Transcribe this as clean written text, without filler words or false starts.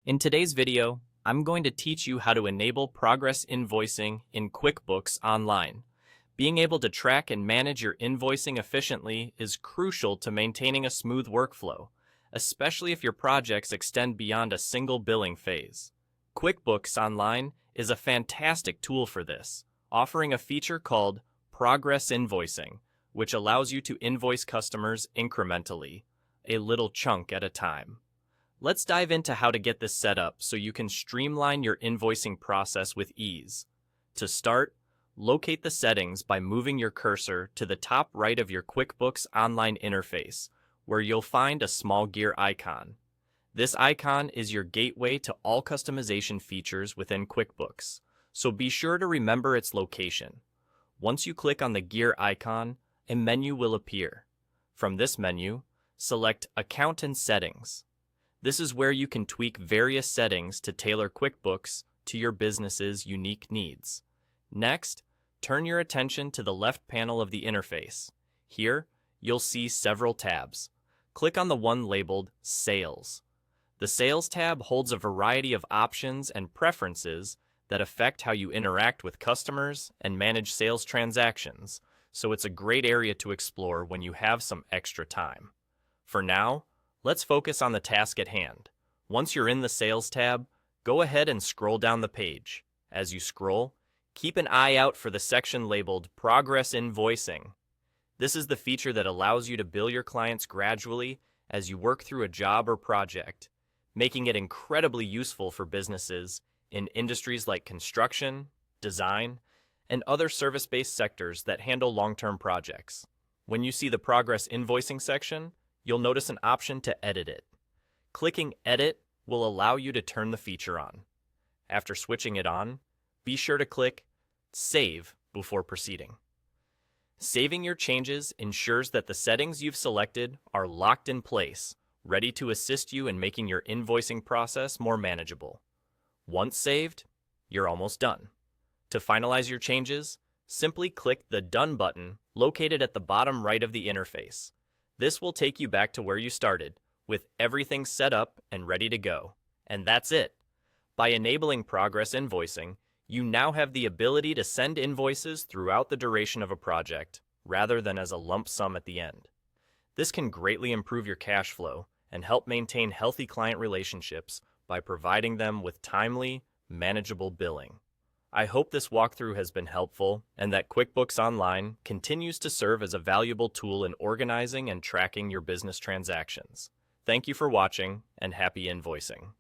In today's video, I'm going to teach you how to enable progress invoicing in QuickBooks Online. Being able to track and manage your invoicing efficiently is crucial to maintaining a smooth workflow, especially if your projects extend beyond a single billing phase. QuickBooks Online is a fantastic tool for this, offering a feature called Progress Invoicing, which allows you to invoice customers incrementally, a little chunk at a time. Let's dive into how to get this set up so you can streamline your invoicing process with ease. To start, locate the settings by moving your cursor to the top right of your QuickBooks Online interface, where you'll find a small gear icon. This icon is your gateway to all customization features within QuickBooks, so be sure to remember its location. Once you click on the gear icon, a menu will appear. From this menu, select Account and Settings. This is where you can tweak various settings to tailor QuickBooks to your business's unique needs. Next, turn your attention to the left panel of the interface. Here, you'll see several tabs. Click on the one labeled Sales. The Sales tab holds a variety of options and preferences that affect how you interact with customers and manage sales transactions, so it's a great area to explore when you have some extra time. For now, let's focus on the task at hand. Once you're in the Sales tab, go ahead and scroll down the page. As you scroll, keep an eye out for the section labeled Progress Invoicing. This is the feature that allows you to bill your clients gradually as you work through a job or project, making it incredibly useful for businesses in industries like construction, design, and other service-based sectors that handle long-term projects. When you see the Progress Invoicing section, you'll notice an option to edit it. Clicking Edit will allow you to turn the feature on. After switching it on, be sure to click Save before proceeding. Saving your changes ensures that the settings you've selected are locked in place, ready to assist you in making your invoicing process more manageable. Once saved, you're almost done. To finalize your changes, simply click the Done button located at the bottom right of the interface. This will take you back to where you started, with everything set up and ready to go. And that's it. By enabling Progress Invoicing, you now have the ability to send invoices throughout the duration of a project, rather than as a lump sum at the end. This can greatly improve your cash flow and help maintain healthy client relationships by providing them with timely, manageable billing. I hope this walkthrough has been helpful and that QuickBooks Online continues to serve as a valuable tool in organizing and tracking your business transactions. Thank you for watching and happy invoicing.